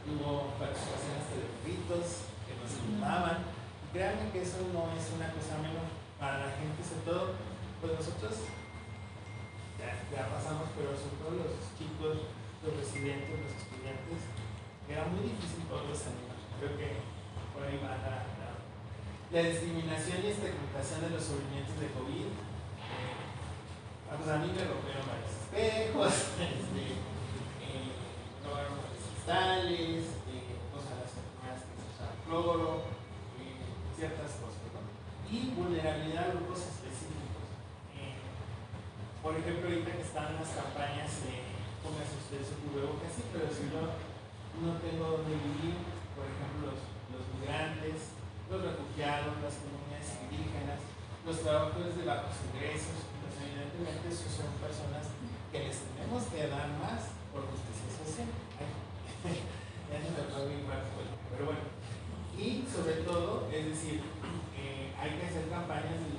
hubo participación hasta de ritos que nos animaban. Créanme que eso no es una cosa menor para la gente, sobre todo, pues nosotros ya pasamos, pero sobre todo los chicos, los residentes, los estudiantes, era muy difícil poderlos animar. Creo que por ahí va la discriminación y estigmatización de los sobrevivientes de COVID. pues a mí me rompieron varios espejos, robaron varios cristales, cosas las enfermedades que se usaban cloro, ciertas cosas, ¿no? Y vulnerabilidad a grupos específicos. Por ejemplo, ahorita que están las campañas, póngase usted su cubrebocas, sí, pero si yo no tengo donde vivir, por ejemplo, los migrantes, los refugiados, las comunidades indígenas, los trabajadores de bajos ingresos, pues evidentemente esos son personas que les tenemos que dar más por justicia social. Ya se me fue bien mal, pero bueno. Y sobre todo, es decir, hay que hacer campañas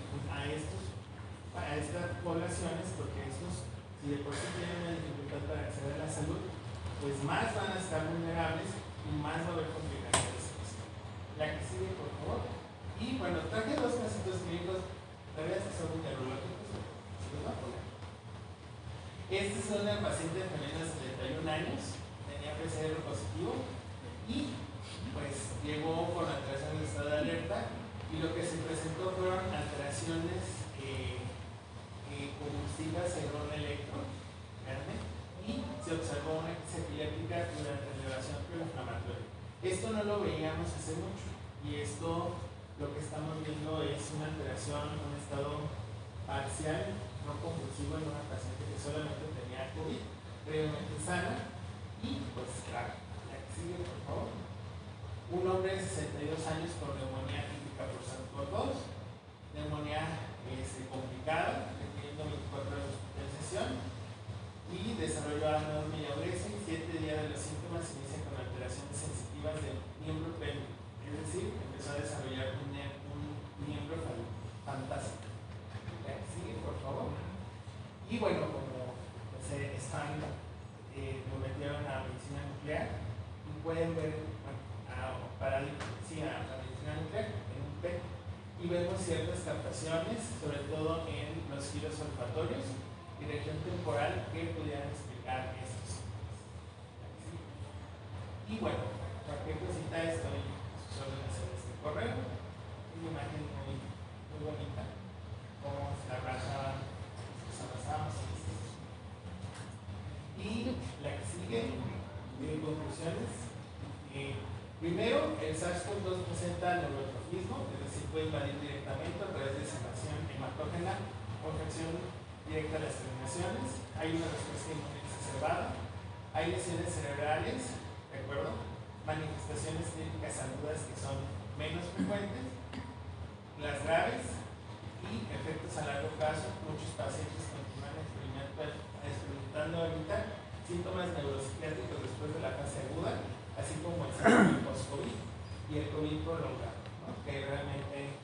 a estas poblaciones, porque estos, si de por sí tienen una dificultad para acceder a la salud, pues más van a estar vulnerables y más va a haber complicaciones. La que sigue, por favor. Y bueno, traje dos casos clínicos, la verdad es que son muy neurológicos, los voy a poner. Este es una paciente femenina de 71 años, tenía PCR positivo y pues llegó con alteraciones de estado de alerta, y lo que se presentó fueron alteraciones convulsivas en un electro, y se observó una crisis epiléptica durante la elevación preinflamatoria. Esto no lo veíamos hace mucho, y esto lo que estamos viendo es una alteración, un estado parcial, no convulsivo, en una paciente que solamente tenía COVID, previamente sana, y pues claro, la que sigue, por favor. Un hombre de 62 años con neumonía típica por SARS-CoV-2, neumonía complicada, requiriendo 24 horas de hospitalización, y desarrolló anorexia y 7 días de los síntomas inicia con alteraciones sensitivas del miembro pélvico, es decir, empezó a desarrollar un miembro fantástico. Sigue, por favor. Y bueno, como lo metieron a medicina nuclear, y pueden ver a la medicina nuclear en un PET, y vemos ciertas captaciones, sobre todo en los giros olfatorios y región temporal, que pudieran explicar estos síntomas. Y bueno, cualquier cosita estoy a sus órdenes en este correo. Una imagen muy bonita, cómo se abrazaban, nos abrazamos. Y la que sigue, conclusiones. Primero, el SARS-CoV-2 presenta neurotrofismo, es decir, puede invadir directamente a través de sedación hematógena o infección directa a las terminaciones. Hay una respuesta inmune exacerbada, hay lesiones cerebrales, ¿de acuerdo? Manifestaciones clínicas agudas que son menos frecuentes, las graves y efectos a largo plazo. Muchos pacientes continúan experimentando ahorita síntomas neuropsiquiátricos después de la fase aguda, así como el síndrome post-COVID y el COVID prolongado, ¿no? Que realmente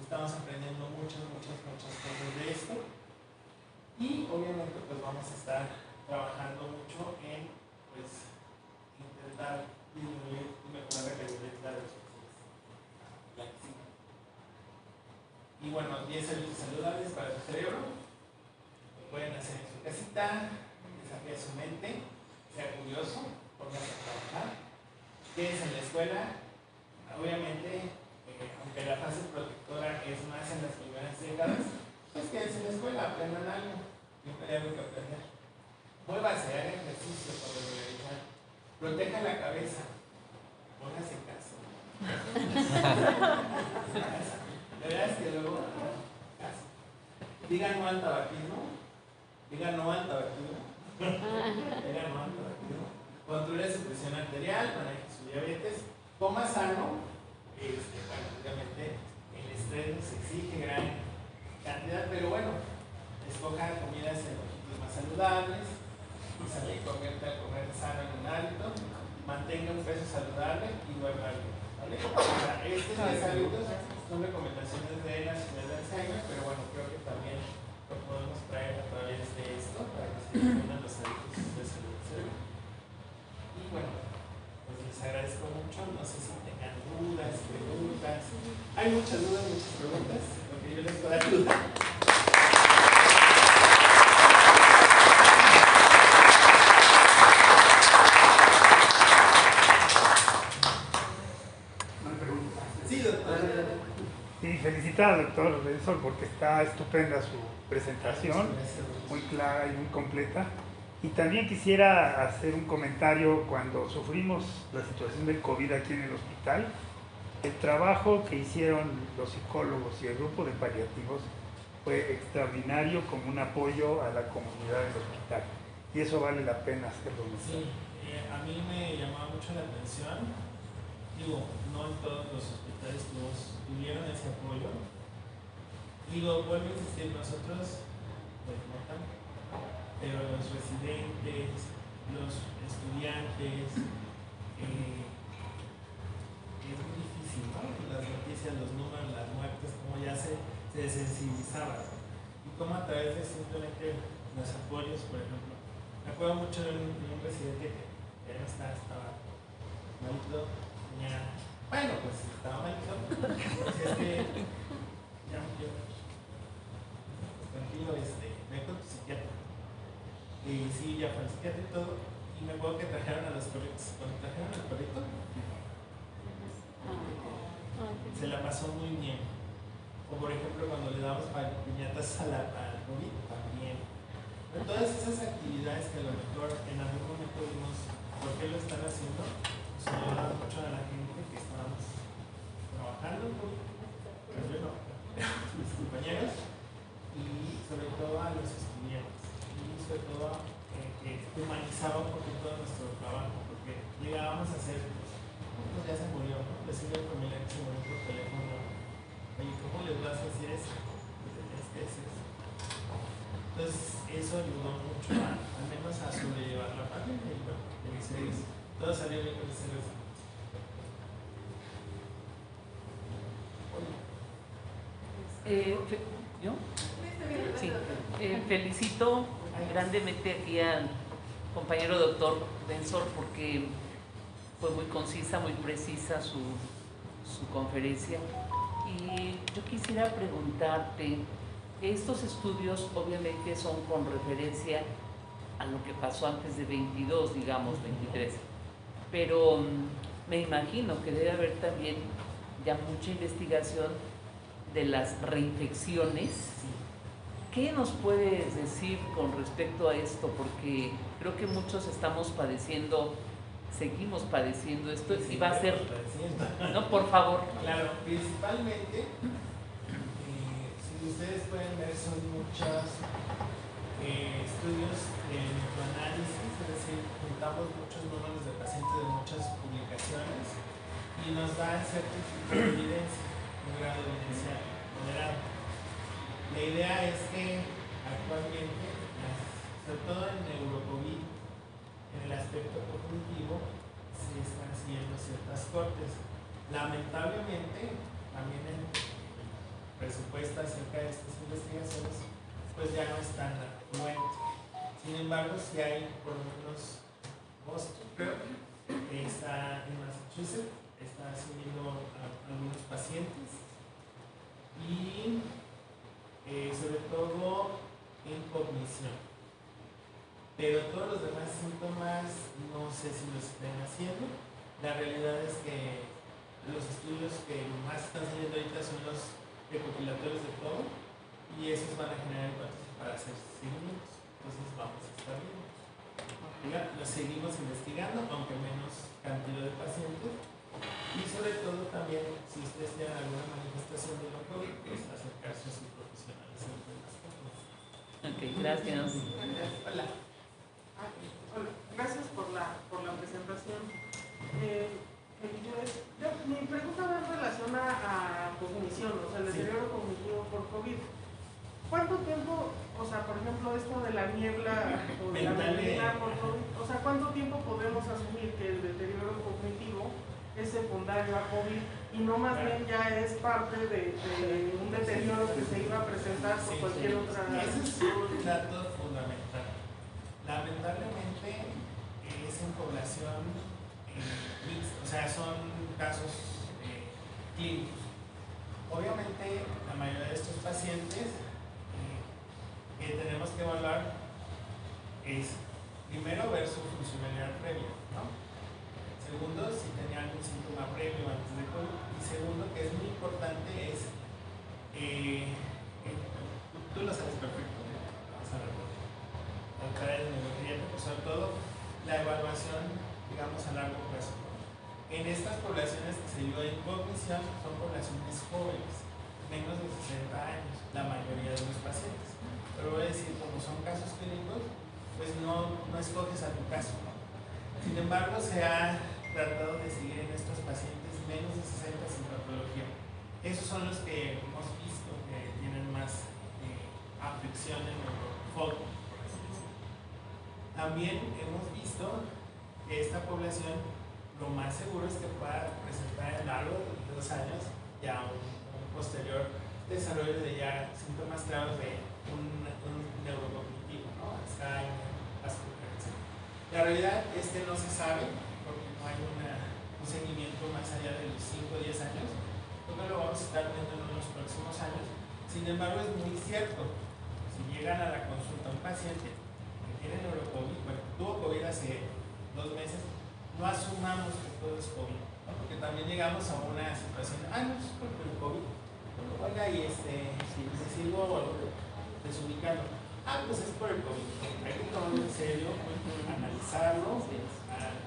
estamos aprendiendo muchas cosas de esto, y obviamente pues vamos a estar trabajando mucho en pues intentar disminuir y mejorar la calidad de los pacientes. Y bueno, 10 hábitos saludables para su cerebro, lo pueden hacer en su casita, desafía su mente, sea curioso, póngase a trabajar. Quédense en la escuela, obviamente, aunque la fase protectora es más en las primeras décadas, pues quédense en la escuela, aprendan algo, siempre hay algo que aprender. Muévase, haga ejercicio para regularizar, proteja la cabeza, póngase en casa. La verdad es que luego, casa. Digan no al tabaquismo, digan no al tabaquismo, digan no al tabaquismo. Controle su presión arterial, maneje su diabetes, coma sano. Bueno, obviamente el estrés nos exige gran cantidad, pero bueno, escoja comidas en poquitos más saludables, se convierta a comer sano en un hábito, mantenga un peso saludable y duerma bien, ¿vale? Estos 10 hábitos son recomendaciones de la Sociedad de Alzheimer, pero bueno, creo que también lo podemos traer a través de esto para que se entiendan los hábitos de salud. Y bueno, pues les agradezco mucho. No sé si tengan dudas, preguntas. Hay muchas dudas, muchas preguntas, porque yo les puedo ayudar. Sí, felicito felicita al doctor Benson porque está estupenda su presentación, muy clara y muy completa. Y también quisiera hacer un comentario. Cuando sufrimos la situación del COVID aquí en el hospital, el trabajo que hicieron los psicólogos y el grupo de paliativos fue extraordinario como un apoyo a la comunidad del hospital. Y eso vale la pena hacerlo. Sí, a mí me llamaba mucho la atención. Digo, no en todos los hospitales tuvieron ese apoyo. Digo, vuelvo a insistir, nosotros, pues no tanto, pero los residentes, los estudiantes, es muy difícil, ¿no? Las noticias, los números, las muertes, como ya se sensibilizaban. Y como a través de simplemente los apoyos, por ejemplo. Me acuerdo mucho de un residente que ya no estaba malito, bueno, pues estaba malito. Así es que ya murió. Pues tranquilo, ve con tu psiquiatra. Y sí, ya fue al psiquiatra y todo. Y me acuerdo que trajeron a los perritos. Cuando trajeron al perrito, se la pasó muy bien. O por ejemplo, cuando le damos piñatas al COVID, también. Pero todas esas actividades que a lo mejor en algún momento vimos por qué lo están haciendo, nos ayudaron mucho a la gente que estábamos trabajando, pero yo no, mis compañeros, y sobre todo a los estudiantes, y sobre todo que humanizaba un poquito nuestro trabajo, porque llegábamos a hacer, pues ya se murió, ¿no? Decirle al familiar que se murió por teléfono, oye, ¿cómo les vas a decir eso? Pues tenías que decir eso. Entonces, eso ayudó mucho al menos a sobrellevar la pandemia. Y bueno, todo salió bien con ese resto. ¿Yo? Sí. Felicito grandemente aquí al compañero doctor Bensor porque fue muy concisa, muy precisa su conferencia. Y yo quisiera preguntarte, estos estudios obviamente son con referencia a lo que pasó antes de 22, digamos 23, pero me imagino que debe haber también ya mucha investigación de las reinfecciones. ¿Qué nos puedes decir con respecto a esto? Porque creo que muchos estamos padeciendo, seguimos padeciendo esto y va a ser... ¿No? Por favor. Claro, principalmente, si ustedes pueden ver, son muchos estudios de microanálisis, es decir, juntamos muchos números de pacientes de muchas publicaciones y nos dan cierto tipo de evidencia, un grado de evidencia moderado. La idea es que actualmente, sobre todo en neurocovid, en el aspecto cognitivo, se están haciendo ciertas cortes. Lamentablemente, también en presupuesto acerca de estas investigaciones, pues ya no están afluentes. Sin embargo, si hay por lo menos Boston, creo, que está en Massachusetts, está haciendo algunos pacientes y sobre todo en cognición. Pero todos los demás síntomas no sé si los estén haciendo. La realidad es que los estudios que más están saliendo ahorita son los recopilatorios de todo y esos van a generar hipótesis para hacer seguimientos. Entonces vamos a estar viendo. Los seguimos investigando, aunque menos cantidad de pacientes. Y sobre todo también, si ustedes tienen alguna manifestación de la COVID, pues acercarse a sus profesionales. Ok, gracias. Hola. Hola, gracias por la presentación. Mi pregunta va en relación a cognición, o sea, el deterioro cognitivo por COVID. ¿Cuánto tiempo, o sea, por ejemplo, esto de la niebla o de la neblina por COVID, o sea, cuánto tiempo podemos asumir que el deterioro cognitivo es secundario a COVID y no más bien ya es parte de un deterioro que se iba a presentar por cualquier otra... Ese es un dato fundamental. Lamentablemente es en población mixta, o sea, son casos clínicos. Obviamente la mayoría de estos pacientes que tenemos que evaluar es primero ver su funcionalidad previa, ¿no? Segundo, si tenía algún síntoma previo antes de COVID. Y segundo, que es muy importante, es población, digamos, a largo plazo. En estas poblaciones que se dio en cognición son poblaciones jóvenes, menos de 60 años, la mayoría de los pacientes. Pero voy a decir, como son casos clínicos, pues no escoges a tu caso, ¿no? Sin embargo, se ha tratado de seguir en estos pacientes menos de 60 sin patología. Esos son los que hemos visto que tienen más afección en el foco, por así decirlo. También hemos visto que esta población lo más seguro es que pueda presentar en largo de 2 años ya un posterior desarrollo de ya síntomas claros de un neurocognitivo, ¿no? Alzheimer, Asperger, etc. La realidad es que no se sabe, porque no hay un seguimiento más allá de los 5 o 10 años. No lo vamos a estar viendo en los próximos años. Sin embargo, es muy cierto. Si llegan a la consulta un paciente que tiene neurocovid, bueno, tuvo COVID hace 2 meses, no asumamos que todo es COVID, ¿no? Porque también llegamos a una situación, no es por el COVID. Oiga, y me sigo desubicando. Pues es por el COVID. Hay que tomarlo en serio, analizarlo,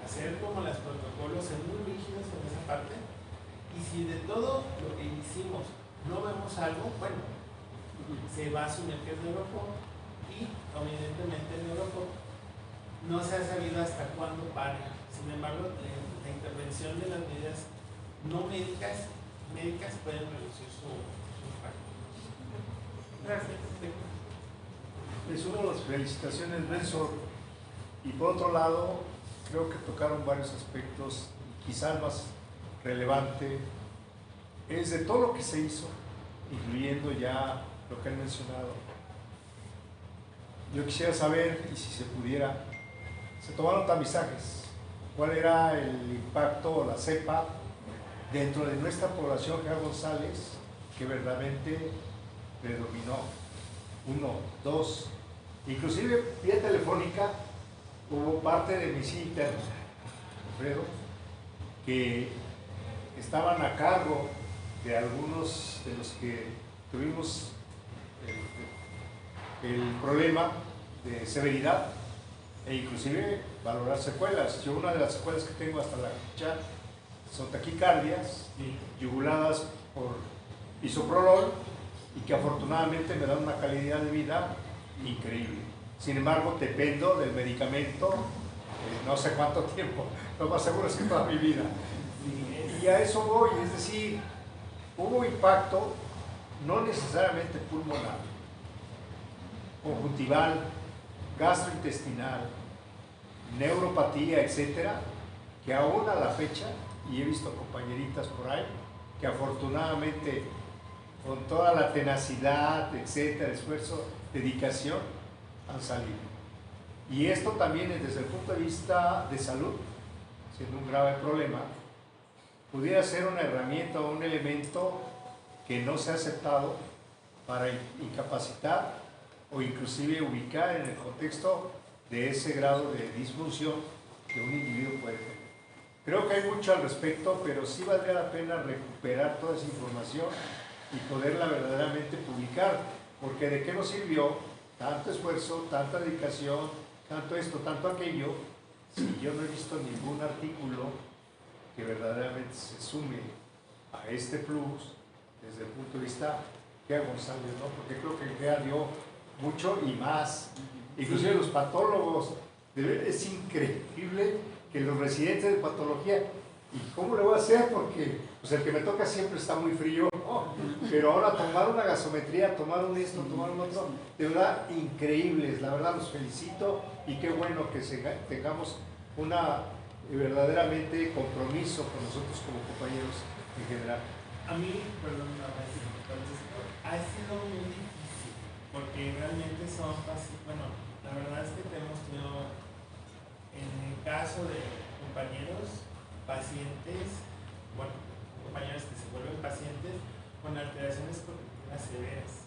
hacer como los protocolos ser muy rígidos en esa parte. Y si de todo lo que hicimos no vemos algo, bueno, se va a asumir que es neurocovid y evidentemente el neurocovid no se ha sabido hasta cuándo para. Sin embargo, la intervención de las medidas no médicas pueden reducir su impacto. Gracias. Les uno las felicitaciones, Benson. Y por otro lado, creo que tocaron varios aspectos, quizá el más relevante es de todo lo que se hizo, incluyendo ya lo que han mencionado. Yo quisiera saber, y si se pudiera, se tomaron tamizajes, cuál era el impacto o la cepa dentro de nuestra población G. González que verdaderamente predominó. 1, 2, inclusive vía telefónica hubo parte de mi sitio interno, Alfredo, que estaban a cargo de algunos de los que tuvimos el problema de severidad e inclusive valorar secuelas. Yo una de las secuelas que tengo hasta la fecha son taquicardias yuguladas por isoprolol y que afortunadamente me dan una calidad de vida increíble. Sin embargo, dependo del medicamento no sé cuánto tiempo, lo más seguro es que toda mi vida. Y a eso voy, es decir, hubo impacto no necesariamente pulmonar, conjuntival, gastrointestinal, neuropatía, etcétera, que aún a la fecha, y he visto compañeritas por ahí, que afortunadamente con toda la tenacidad, etcétera, esfuerzo, dedicación, han salido. Y esto también desde el punto de vista de salud, siendo un grave problema, pudiera ser una herramienta o un elemento que no se ha aceptado para incapacitar o inclusive ubicar en el contexto de ese grado de disfunción que un individuo puede tener. Creo que hay mucho al respecto, pero sí valdría la pena recuperar toda esa información y poderla verdaderamente publicar, porque de qué nos sirvió tanto esfuerzo, tanta dedicación, tanto esto, tanto aquello, si yo no he visto ningún artículo que verdaderamente se sume a este plus desde el punto de vista G. González, ¿no? Porque creo que GEA dio mucho y más, inclusive los patólogos. Es increíble que los residentes de patología, ¿y cómo le voy a hacer? Porque pues el que me toca siempre está muy frío, ¿no? Pero ahora tomar una gasometría, tomar un esto, tomar un otro, de verdad increíbles, la verdad los felicito y qué bueno que tengamos una verdaderamente compromiso con nosotros como compañeros en general. A mí, perdón, ha sido muy difícil, porque realmente son bueno, la verdad es que hemos tenido, en el caso de compañeros, pacientes, bueno, compañeros que se vuelven pacientes con alteraciones cognitivas severas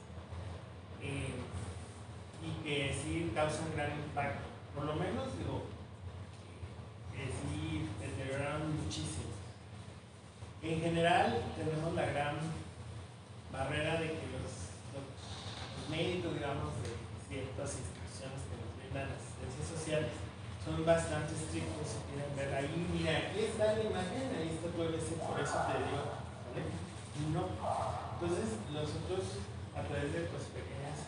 y que sí causan gran impacto, por lo menos digo, que sí deterioraron muchísimo. En general tenemos la gran barrera de que los médicos, digamos, de ciertas instituciones que nos brindan asistencias sociales son bastante estrictos, si quieren ver ahí, mira, aquí está la imagen, ahí está tu EBC, por eso te digo, ¿vale? No. Entonces, nosotros, a través de pues, pequeñas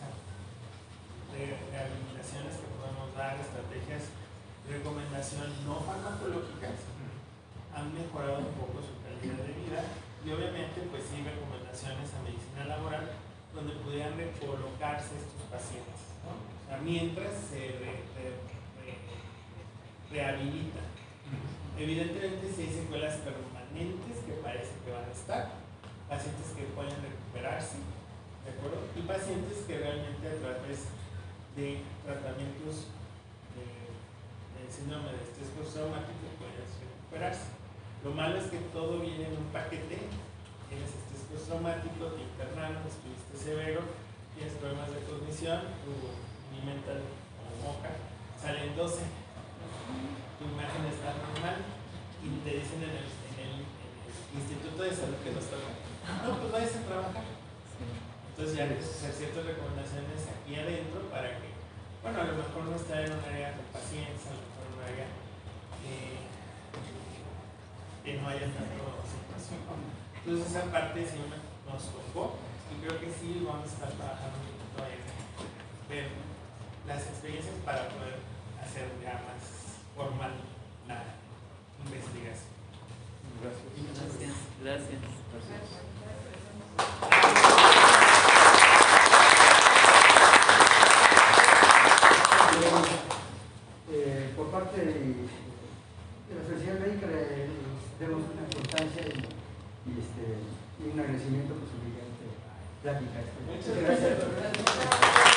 rehabilitaciones que podemos dar, estrategias de recomendación no farmacológicas, han mejorado un poco su calidad de vida y obviamente pues sí recomendaciones a medicina laboral donde pudieran recolocarse estos pacientes, ¿no? O sea, mientras se rehabilitan. Evidentemente si hay secuelas permanentes que parece que van a estar, pacientes que pueden recuperarse, ¿de acuerdo? Y pacientes que realmente a través de tratamientos de síndrome de estrés postraumático pueden recuperarse. Lo malo es que todo viene en un paquete. Tienes estrés postraumático, te internaron, estuviste severo, tienes problemas de cognición, tu mental como moca, salen 12, tu imagen está normal y te dicen en el Instituto de Salud que no está bien. No, pues vayas a trabajar. Entonces ya hay que hacer ciertas recomendaciones aquí adentro para que, bueno, a lo mejor no estar en un área con pacientes, a lo mejor en un área que no haya tanto situación. Entonces esa parte sí nos tocó y creo que sí vamos a estar trabajando un poquito en ver las experiencias para poder hacer ya más formal la investigación. Gracias. Gracias. Por parte de la Sociedad Médica le demos una importancia y un agradecimiento por su brillante plática. Muchas gracias.